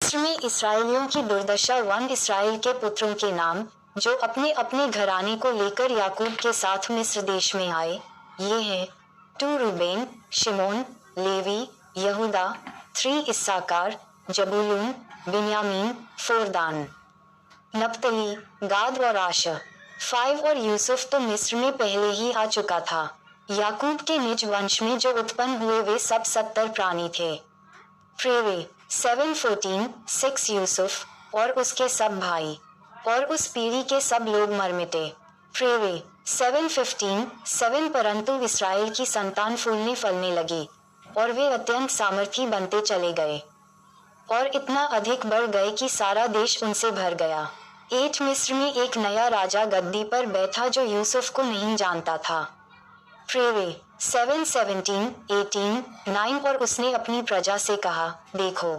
मिस्र में इसराइलियों की दुर्दशा। इसराइल के पुत्रों के नाम जो अपने अपने घराने को लेकर याकूब के साथ मिस्र देश में आए, ये हैं: 2 रूबेन, शिमोन, लेवी, यहूदा। 3 इस्साकार, जबूलून, बिन्यामीन। 4 दान, नप्तली, गाद और आशर। 5 और यूसुफ तो मिस्र में पहले ही आ चुका था। याकूब के निज वंश में जो उत्पन्न हुए वे सब 70 प्राणी थे। प्रेरे 7:14। 6 यूसुफ और उसके सब भाई और उस पीढ़ी के सब लोग मर मिटे। प्रेरे 7:15। 7 परंतु इसराइल की संतान फूलने फलने लगी और वे अत्यंत सामर्थी बनते चले गए और इतना अधिक बढ़ गए कि सारा देश उनसे भर गया। 8 मिस्र में एक नया राजा गद्दी पर बैठा जो यूसुफ को नहीं जानता था। प्रेरे 7:17। 18। 9 और उसने अपनी प्रजा से कहा, देखो,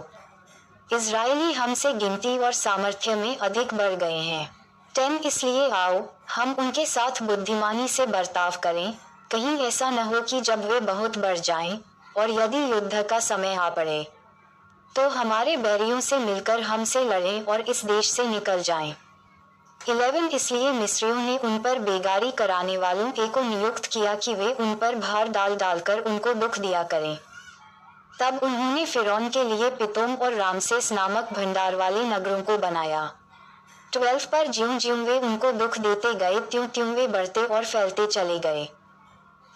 इजरायली हमसे गिनती और सामर्थ्य में अधिक बढ़ गए हैं। 10 इसलिए आओ, हम उनके साथ बुद्धिमानी से बर्ताव करें, कहीं ऐसा न हो कि जब वे बहुत बढ़ जाएं, और यदि युद्ध का समय आ पड़े, तो हमारे बैरियों से मिलकर हमसे लड़ें और इस देश से निकल जाएं। 11 इसलिए मिस्रियों ने उन पर बेगारी कराने वालों को नियुक्त किया कि वे उन पर भार डाल डालकर उनको दुख दिया करें। तब उन्होंने फिरौन के लिए पितोम और रामसेस नामक भंडार वाले नगरों को बनाया। 12 पर ज्यों ज्यों वे उनको दुख देते गए त्यों त्यों वे बढ़ते और फैलते चले गए,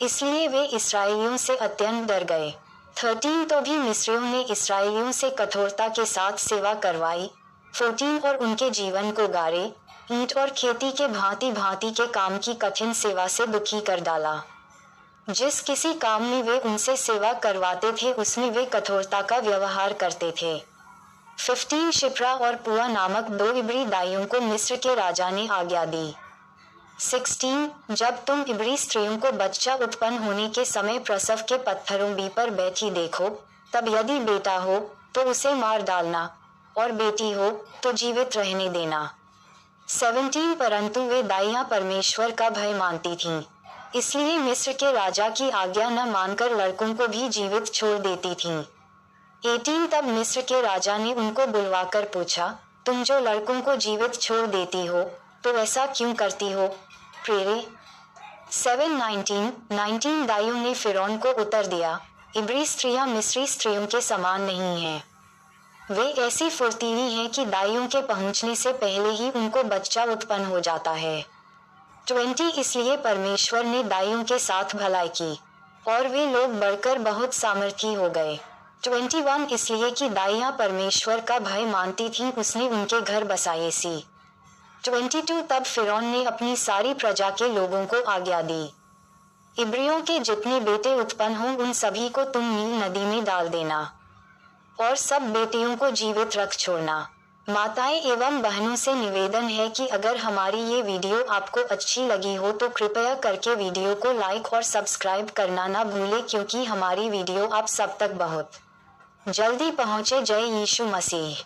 इसलिए वे इसराइलियों से अत्यंत डर गए। 13 तो भी मिस्रियों ने इसराइलियों से कठोरता के साथ सेवा करवाई। 14 और उनके जीवन को गारे, ईंट और खेती के भांति भांति के काम की कठिन सेवा से दुखी कर डाला। जिस किसी काम में वे उनसे सेवा करवाते थे उसमें वे कठोरता का व्यवहार करते थे। 15 शिप्रा और पुआ नामक 2 इब्री दाइयों को मिस्र के राजा ने आज्ञा दी। 16 जब तुम इब्री स्त्रियों को बच्चा उत्पन्न होने के समय प्रसव के पत्थरों बी पर बैठी देखो, तब यदि बेटा हो तो उसे मार डालना और बेटी हो तो जीवित रहने देना। 17 परंतु वे दाइयां परमेश्वर का भय मानती थीं, इसलिए मिस्र के राजा की आज्ञा न मानकर लड़कों को भी जीवित छोड़ देती थीं। 18 तब मिस्र के राजा ने उनको बुलवाकर पूछा, तुम जो लड़कों को जीवित छोड़ देती हो तो ऐसा क्यों करती हो? प्रेरे 7:19। 19 दाइयों ने फिरौन को उत्तर दिया, इब्री स्त्रियां मिस्री स्त्रियों के समान नहीं हैं। वे ऐसी फुर्तीली हैं कि दाइयों के पहुंचने से पहले ही उनको बच्चा उत्पन्न हो जाता है। 20 इसलिए परमेश्वर ने दाइयों के साथ भलाई की और वे लोग बढ़कर बहुत सामर्थी हो गए। 21 इसलिए कि दाइयां परमेश्वर का भय मानती थीं, उसने उनके घर बसाए सी। 22 तब फिरौन ने अपनी सारी प्रजा के लोगों को आज्ञा दी, इब्रियों के जितने बेटे उत्पन्न हों उन सभी को तुम नील नदी में डाल देना और सब बेटियों को जीवित रख छोड़ना। माताएं एवं बहनों से निवेदन है कि अगर हमारी ये वीडियो आपको अच्छी लगी हो तो कृपया करके वीडियो को लाइक और सब्सक्राइब करना ना भूलें, क्योंकि हमारी वीडियो आप सब तक बहुत जल्दी पहुंचे। जय यीशु मसीह।